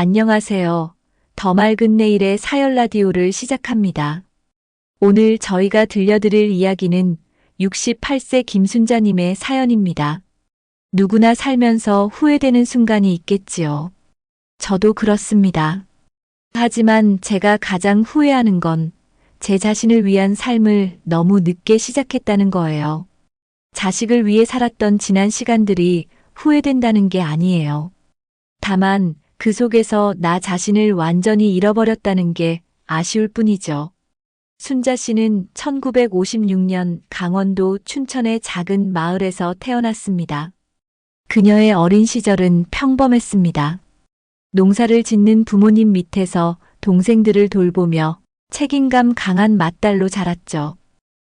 안녕하세요. 더 맑은 내일의 사열 라디오를 시작합니다. 오늘 저희가 들려드릴 이야기는 68세 김순자님의 사연입니다. 누구나 살면서 후회되는 순간이 있겠지요. 저도 그렇습니다. 하지만 제가 가장 후회하는 건 제 자신을 위한 삶을 너무 늦게 시작했다는 거예요. 자식을 위해 살았던 지난 시간들이 후회된다는 게 아니에요. 다만 그 속에서 나 자신을 완전히 잃어버렸다는 게 아쉬울 뿐이죠. 순자 씨는 1956년 강원도 춘천의 작은 마을에서 태어났습니다. 그녀의 어린 시절은 평범했습니다. 농사를 짓는 부모님 밑에서 동생들을 돌보며 책임감 강한 맏딸로 자랐죠.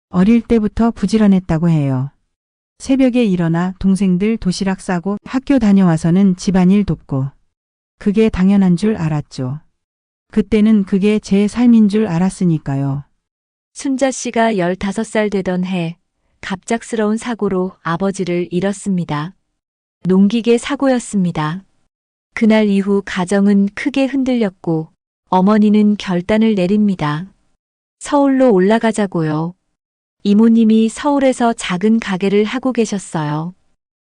어릴 때부터 부지런했다고 해요. 새벽에 일어나 동생들 도시락 싸고 학교 다녀와서는 집안일 돕고. 그게 당연한 줄 알았죠. 그때는 그게 제 삶인 줄 알았으니까요. 순자 씨가 15살 되던 해 갑작스러운 사고로 아버지를 잃었습니다. 농기계 사고였습니다. 그날 이후 가정은 크게 흔들렸고 어머니는 결단을 내립니다. 서울로 올라가자고요. 이모님이 서울에서 작은 가게를 하고 계셨어요.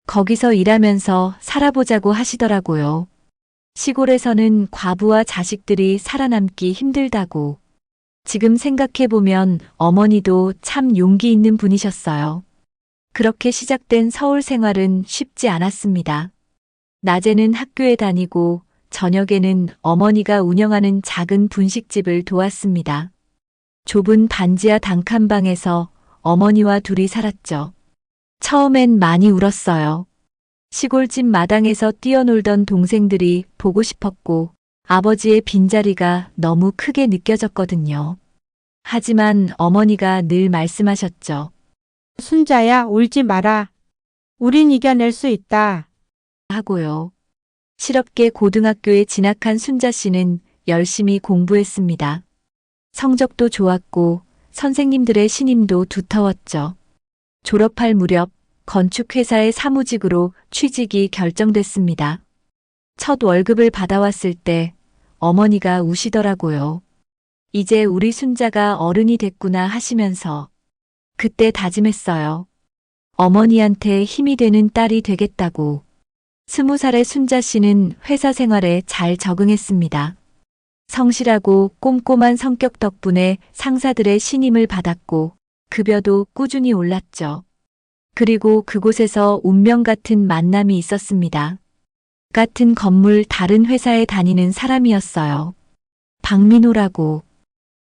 거기서 일하면서 살아보자고 하시더라고요. 시골에서는 과부와 자식들이 살아남기 힘들다고. 지금 생각해보면 어머니도 참 용기 있는 분이셨어요. 그렇게 시작된 서울 생활은 쉽지 않았습니다. 낮에는 학교에 다니고 저녁에는 어머니가 운영하는 작은 분식집을 도왔습니다. 좁은 반지하 단칸방에서 어머니와 둘이 살았죠. 처음엔 많이 울었어요. 시골집 마당에서 뛰어놀던 동생들이 보고 싶었고 아버지의 빈자리가 너무 크게 느껴졌거든요. 하지만 어머니가 늘 말씀하셨죠. 순자야, 울지 마라. 우린 이겨낼 수 있다. 하고요. 실업계 고등학교에 진학한 순자 씨는 열심히 공부했습니다. 성적도 좋았고 선생님들의 신임도 두터웠죠. 졸업할 무렵 건축회사의 사무직으로 취직이 결정됐습니다. 첫 월급을 받아왔을 때 어머니가 우시더라고요. 이제 우리 순자가 어른이 됐구나 하시면서 그때 다짐했어요. 어머니한테 힘이 되는 딸이 되겠다고. 20살의 순자 씨는 회사 생활에 잘 적응했습니다. 성실하고 꼼꼼한 성격 덕분에 상사들의 신임을 받았고 급여도 꾸준히 올랐죠. 그리고 그곳에서 운명 같은 만남이 있었습니다. 같은 건물 다른 회사에 다니는 사람이었어요. 박민호라고.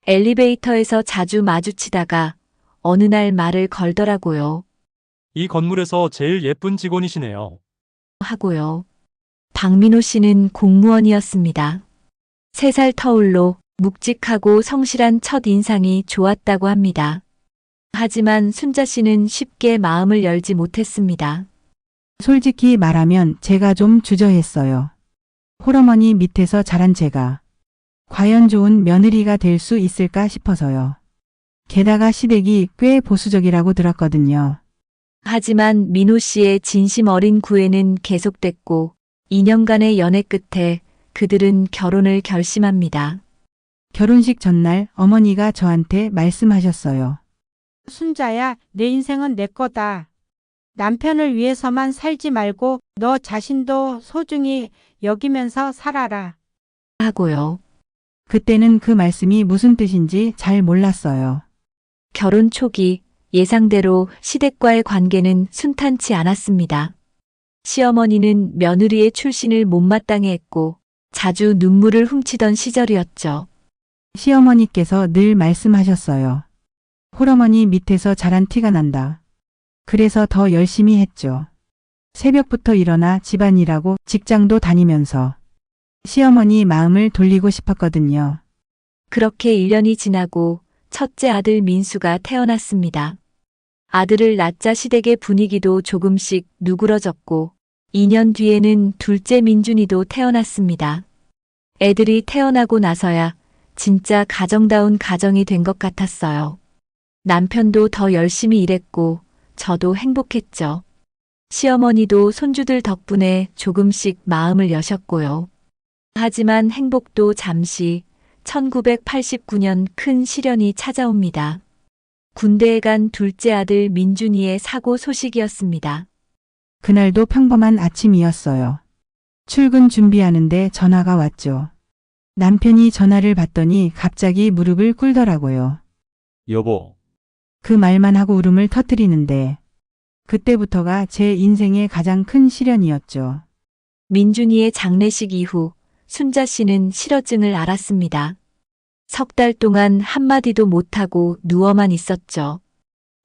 엘리베이터에서 자주 마주치다가 어느 날 말을 걸더라고요. 이 건물에서 제일 예쁜 직원이시네요. 하고요. 박민호 씨는 공무원이었습니다. 3살 터울로 묵직하고 성실한 첫 인상이 좋았다고 합니다. 하지만 순자 씨는 쉽게 마음을 열지 못했습니다. 솔직히 말하면 제가 좀 주저했어요. 홀어머니 밑에서 자란 제가 과연 좋은 며느리가 될 수 있을까 싶어서요. 게다가 시댁이 꽤 보수적이라고 들었거든요. 하지만 민호 씨의 진심 어린 구애는 계속됐고 2년간의 연애 끝에 그들은 결혼을 결심합니다. 결혼식 전날 어머니가 저한테 말씀하셨어요. 순자야, 내 인생은 내 거다. 남편을 위해서만 살지 말고 너 자신도 소중히 여기면서 살아라. 하고요. 그때는 그 말씀이 무슨 뜻인지 잘 몰랐어요. 결혼 초기 예상대로 시댁과의 관계는 순탄치 않았습니다. 시어머니는 며느리의 출신을 못마땅해 했고 자주 눈물을 훔치던 시절이었죠. 시어머니께서 늘 말씀하셨어요. 홀어머니 밑에서 자란 티가 난다. 그래서 더 열심히 했죠. 새벽부터 일어나 집안일하고 직장도 다니면서 시어머니 마음을 돌리고 싶었거든요. 그렇게 1년이 지나고 첫째 아들 민수가 태어났습니다. 아들을 낳자 시댁의 분위기도 조금씩 누그러졌고 2년 뒤에는 둘째 민준이도 태어났습니다. 애들이 태어나고 나서야 진짜 가정다운 가정이 된 것 같았어요. 남편도 더 열심히 일했고 저도 행복했죠. 시어머니도 손주들 덕분에 조금씩 마음을 여셨고요. 하지만 행복도 잠시 1989년 큰 시련이 찾아옵니다. 군대에 간 둘째 아들 민준이의 사고 소식이었습니다. 그날도 평범한 아침이었어요. 출근 준비하는데 전화가 왔죠. 남편이 전화를 받더니 갑자기 무릎을 꿇더라고요. 여보, 그 말만 하고 울음을 터뜨리는데 그때부터가 제 인생의 가장 큰 시련이었죠. 민준이의 장례식 이후 순자 씨는 실어증을 앓았습니다. 석 달 동안 한마디도 못하고 누워만 있었죠.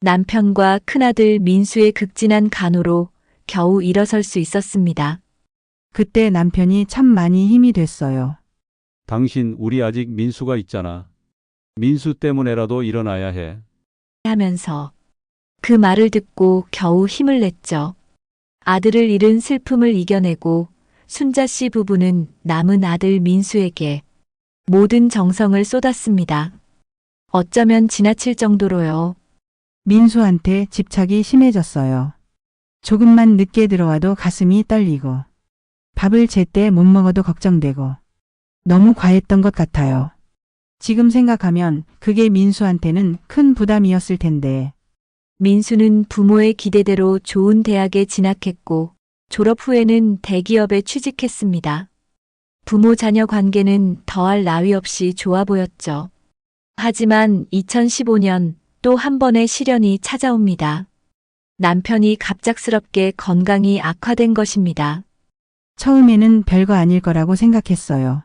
남편과 큰아들 민수의 극진한 간호로 겨우 일어설 수 있었습니다. 그때 남편이 참 많이 힘이 됐어요. 당신 우리 아직 민수가 있잖아. 민수 때문에라도 일어나야 해. 하면서 그 말을 듣고 겨우 힘을 냈죠. 아들을 잃은 슬픔을 이겨내고 순자 씨 부부는 남은 아들 민수에게 모든 정성을 쏟았습니다. 어쩌면 지나칠 정도로요. 민수한테 집착이 심해졌어요. 조금만 늦게 들어와도 가슴이 떨리고 밥을 제때 못 먹어도 걱정되고 너무 과했던 것 같아요. 지금 생각하면 그게 민수한테는 큰 부담이었을 텐데 민수는 부모의 기대대로 좋은 대학에 진학했고 졸업 후에는 대기업에 취직했습니다. 부모 자녀 관계는 더할 나위 없이 좋아 보였죠. 하지만 2015년 또 한 번의 시련이 찾아옵니다. 남편이 갑작스럽게 건강이 악화된 것입니다. 처음에는 별거 아닐 거라고 생각했어요.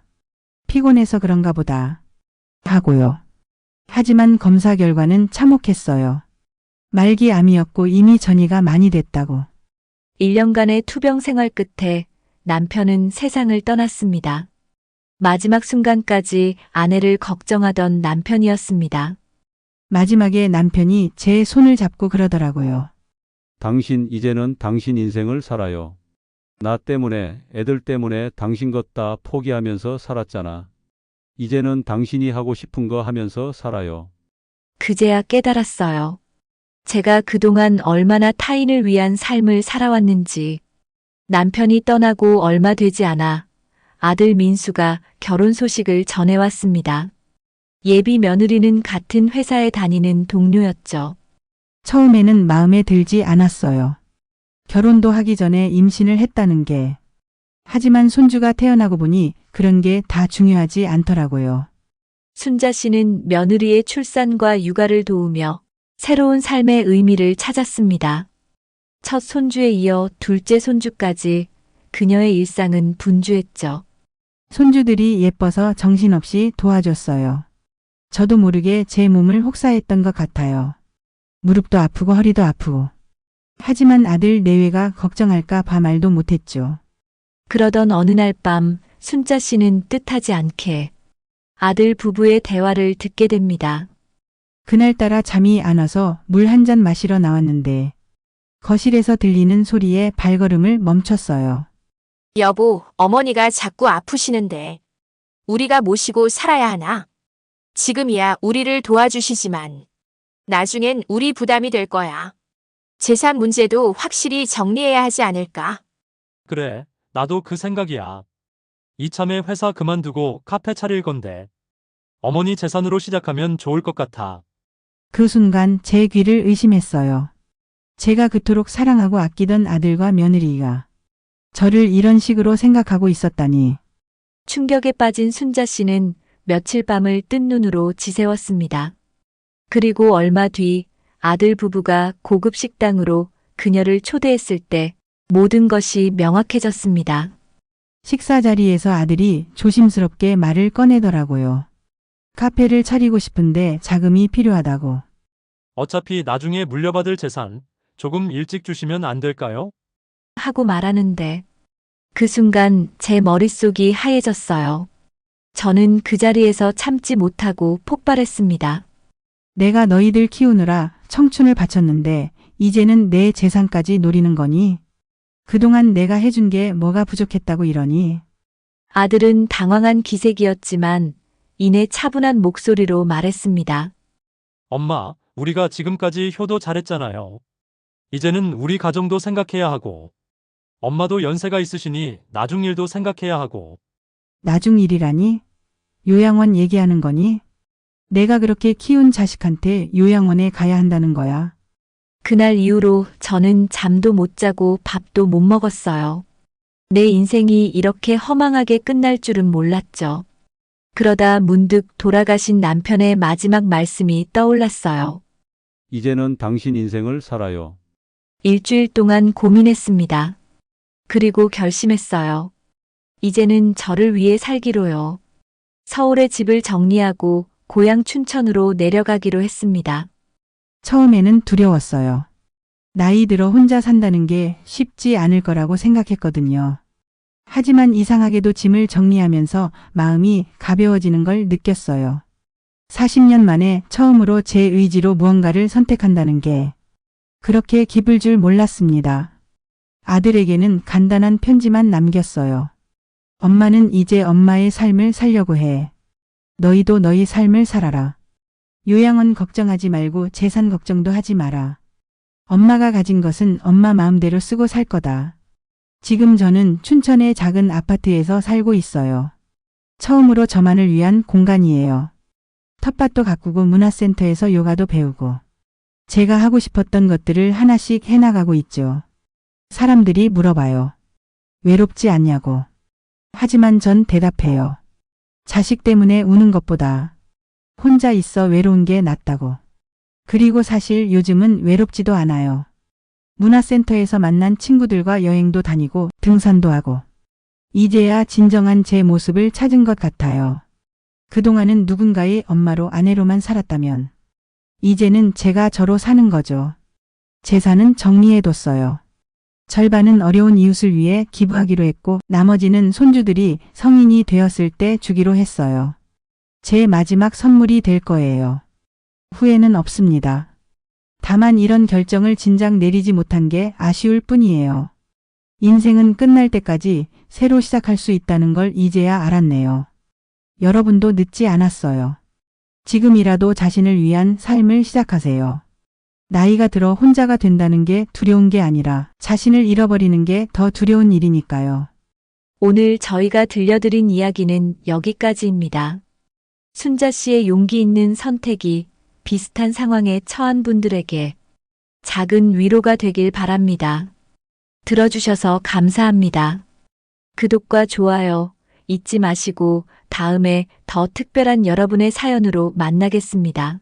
피곤해서 그런가 보다 하고요. 하지만 검사 결과는 참혹했어요. 말기암이었고 이미 전이가 많이 됐다고. 1년간의 투병 생활 끝에 남편은 세상을 떠났습니다. 마지막 순간까지 아내를 걱정하던 남편이었습니다. 마지막에 남편이 제 손을 잡고 그러더라고요. 당신 이제는 당신 인생을 살아요. 나 때문에, 애들 때문에 당신 것 다 포기하면서 살았잖아. 이제는 당신이 하고 싶은 거 하면서 살아요. 그제야 깨달았어요. 제가 그동안 얼마나 타인을 위한 삶을 살아왔는지. 남편이 떠나고 얼마 되지 않아 아들 민수가 결혼 소식을 전해왔습니다. 예비 며느리는 같은 회사에 다니는 동료였죠. 처음에는 마음에 들지 않았어요. 결혼도 하기 전에 임신을 했다는 게. 하지만 손주가 태어나고 보니 그런 게 다 중요하지 않더라고요. 순자 씨는 며느리의 출산과 육아를 도우며 새로운 삶의 의미를 찾았습니다. 첫 손주에 이어 둘째 손주까지 그녀의 일상은 분주했죠. 손주들이 예뻐서 정신없이 도와줬어요. 저도 모르게 제 몸을 혹사했던 것 같아요. 무릎도 아프고 허리도 아프고. 하지만 아들 내외가 걱정할까 봐 말도 못했죠. 그러던 어느 날 밤 순자 씨는 뜻하지 않게 아들 부부의 대화를 듣게 됩니다. 그날따라 잠이 안 와서 물 한 잔 마시러 나왔는데 거실에서 들리는 소리에 발걸음을 멈췄어요. 여보, 어머니가 자꾸 아프시는데 우리가 모시고 살아야 하나? 지금이야 우리를 도와주시지만 나중엔 우리 부담이 될 거야. 재산 문제도 확실히 정리해야 하지 않을까? 그래, 나도 그 생각이야. 이참에 회사 그만두고 카페 차릴 건데. 어머니 재산으로 시작하면 좋을 것 같아. 그 순간 제 귀를 의심했어요. 제가 그토록 사랑하고 아끼던 아들과 며느리가 저를 이런 식으로 생각하고 있었다니. 충격에 빠진 순자 씨는 며칠 밤을 뜬 눈으로 지새웠습니다. 그리고 얼마 뒤 아들 부부가 고급 식당으로 그녀를 초대했을 때 모든 것이 명확해졌습니다. 식사 자리에서 아들이 조심스럽게 말을 꺼내더라고요. 카페를 차리고 싶은데 자금이 필요하다고. 어차피 나중에 물려받을 재산 조금 일찍 주시면 안 될까요? 하고 말하는데 그 순간 제 머릿속이 하얘졌어요. 저는 그 자리에서 참지 못하고 폭발했습니다. 내가 너희들 키우느라 청춘을 바쳤는데 이제는 내 재산까지 노리는 거니? 그동안 내가 해준 게 뭐가 부족했다고 이러니? 아들은 당황한 기색이었지만 이내 차분한 목소리로 말했습니다. 엄마, 우리가 지금까지 효도 잘했잖아요. 이제는 우리 가정도 생각해야 하고, 엄마도 연세가 있으시니 나중 일도 생각해야 하고, 나중 일이라니? 요양원 얘기하는 거니? 내가 그렇게 키운 자식한테 요양원에 가야 한다는 거야. 그날 이후로 저는 잠도 못 자고 밥도 못 먹었어요. 내 인생이 이렇게 허망하게 끝날 줄은 몰랐죠. 그러다 문득 돌아가신 남편의 마지막 말씀이 떠올랐어요. 이제는 당신 인생을 살아요. 일주일 동안 고민했습니다. 그리고 결심했어요. 이제는 저를 위해 살기로요. 서울에 집을 정리하고 고향 춘천으로 내려가기로 했습니다. 처음에는 두려웠어요. 나이 들어 혼자 산다는 게 쉽지 않을 거라고 생각했거든요. 하지만 이상하게도 짐을 정리하면서 마음이 가벼워지는 걸 느꼈어요. 40년 만에 처음으로 제 의지로 무언가를 선택한다는 게 그렇게 기쁠 줄 몰랐습니다. 아들에게는 간단한 편지만 남겼어요. 엄마는 이제 엄마의 삶을 살려고 해. 너희도 너희 삶을 살아라. 요양원 걱정하지 말고 재산 걱정도 하지 마라. 엄마가 가진 것은 엄마 마음대로 쓰고 살 거다. 지금 저는 춘천의 작은 아파트에서 살고 있어요. 처음으로 저만을 위한 공간이에요. 텃밭도 가꾸고 문화센터에서 요가도 배우고 제가 하고 싶었던 것들을 하나씩 해나가고 있죠. 사람들이 물어봐요. 외롭지 않냐고. 하지만 전 대답해요. 자식 때문에 우는 것보다 혼자 있어 외로운 게 낫다고. 그리고 사실 요즘은 외롭지도 않아요. 문화센터에서 만난 친구들과 여행도 다니고 등산도 하고 이제야 진정한 제 모습을 찾은 것 같아요. 그동안은 누군가의 엄마로 아내로만 살았다면 이제는 제가 저로 사는 거죠. 재산은 정리해뒀어요. 절반은 어려운 이웃을 위해 기부하기로 했고 나머지는 손주들이 성인이 되었을 때 주기로 했어요. 제 마지막 선물이 될 거예요. 후회는 없습니다. 다만 이런 결정을 진작 내리지 못한 게 아쉬울 뿐이에요. 인생은 끝날 때까지 새로 시작할 수 있다는 걸 이제야 알았네요. 여러분도 늦지 않았어요. 지금이라도 자신을 위한 삶을 시작하세요. 나이가 들어 혼자가 된다는 게 두려운 게 아니라 자신을 잃어버리는 게 더 두려운 일이니까요. 오늘 저희가 들려드린 이야기는 여기까지입니다. 순자 씨의 용기 있는 선택이 비슷한 상황에 처한 분들에게 작은 위로가 되길 바랍니다. 들어주셔서 감사합니다. 구독과 좋아요 잊지 마시고 다음에 더 특별한 여러분의 사연으로 만나겠습니다.